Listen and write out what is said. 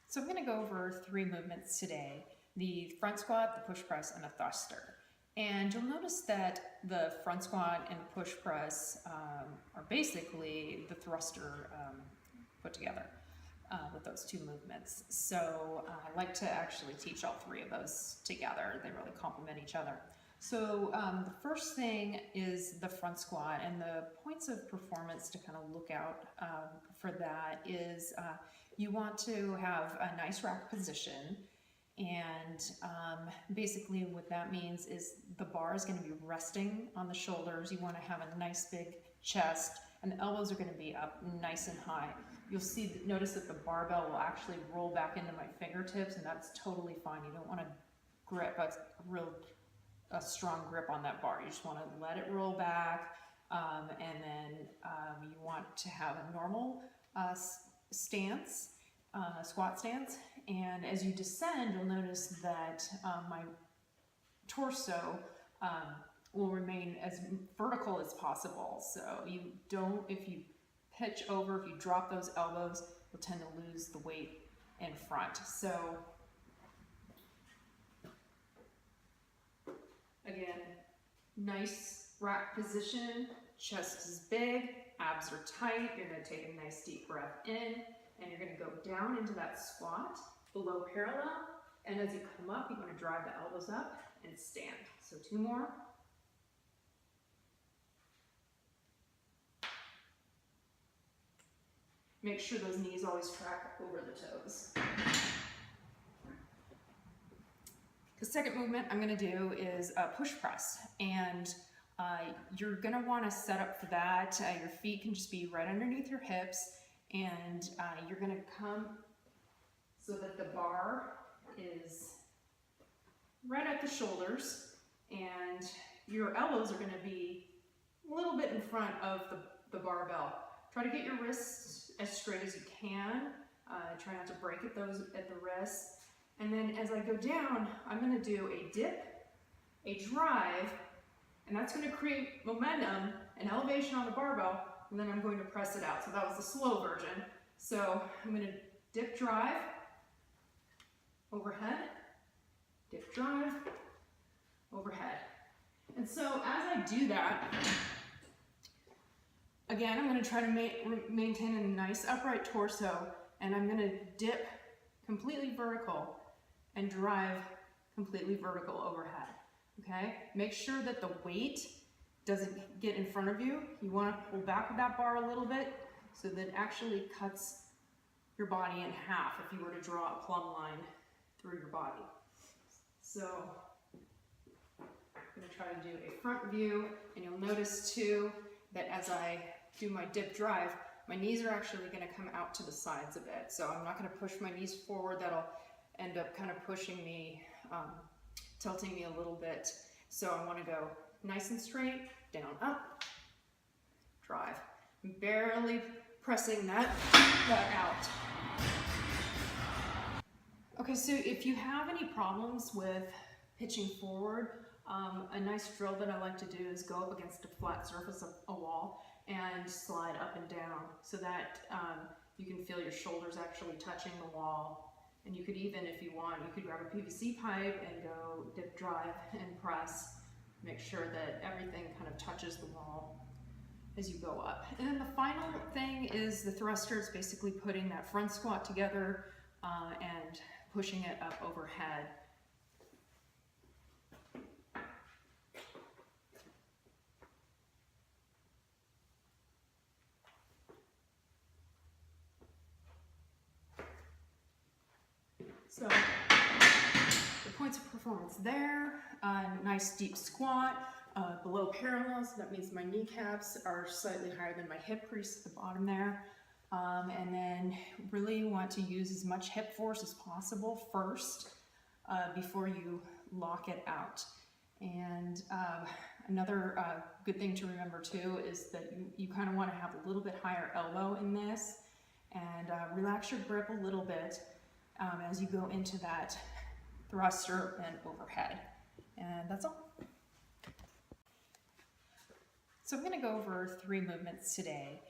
So I'm going to go over 3 movements today: the front squat, the push press, and the thruster. And you'll notice that the front squat and the push press are basically the thruster put together with those 2 movements. So I like to actually teach all 3 of those together. They really complement each other. So the first thing is the front squat, and the points of performance to kind of look out for that is you want to have a nice rack position, and basically what that means is the bar is going to be resting on the shoulders. You want to have a nice big chest, and the elbows are going to be up nice and high. You'll notice that the barbell will actually roll back into my fingertips, and that's totally fine. You don't want to grip a strong grip on that bar. You just want to let it roll back, and then you want to have a normal stance, squat stance. And as you descend, you'll notice that my torso will remain as vertical as possible. So if you pitch over, if you drop those elbows, you'll tend to lose the weight in front. So again, nice rack position, chest is big, abs are tight. You're going to take a nice deep breath in, and you're going to go down into that squat below parallel. And as you come up, you want to drive the elbows up and stand. So 2 more. Make sure those knees always track over the toes. The second movement I'm going to do is a push press, and you're going to want to set up for that. Your feet can just be right underneath your hips, and you're going to come so that the bar is right at the shoulders, and your elbows are going to be a little bit in front of the barbell. Try to get your wrists as straight as you can. Try not to break at the wrists. And then as I go down, I'm going to do a dip, a drive, and that's going to create momentum and elevation on the barbell, and then I'm going to press it out. So that was the slow version. So I'm going to dip, drive, overhead, dip, drive, overhead. And so as I do that, again, I'm going to try to maintain a nice upright torso, and I'm going to dip completely vertical and drive completely vertical overhead. Okay? Make sure that the weight doesn't get in front of you. You want to pull back with that bar a little bit so that it actually cuts your body in half if you were to draw a plumb line through your body. So I'm going to try to do a front view, and you'll notice too that as I do my dip drive, my knees are actually going to come out to the sides a bit. So I'm not going to push my knees forward. That'll end up kind of pushing me, tilting me a little bit. So I want to go nice and straight, down, up, drive. I'm barely pressing that out. Okay, so if you have any problems with pitching forward, a nice drill that I like to do is go up against a flat surface of a wall and slide up and down so that you can feel your shoulders actually touching the wall. And you could even, if you want, you could grab a PVC pipe and go dip, drive, and press. Make sure that everything kind of touches the wall as you go up. And then the final thing is the thruster. It's basically putting that front squat together and pushing it up overhead. So the points of performance there, nice deep squat, below parallel, so that means my kneecaps are slightly higher than my hip crease at the bottom there. And then really want to use as much hip force as possible first before you lock it out. And another good thing to remember too is that you kind of want to have a little bit higher elbow in this, and relax your grip a little bit as you go into that thruster and overhead. And that's all. So I'm going to go over 3 movements today.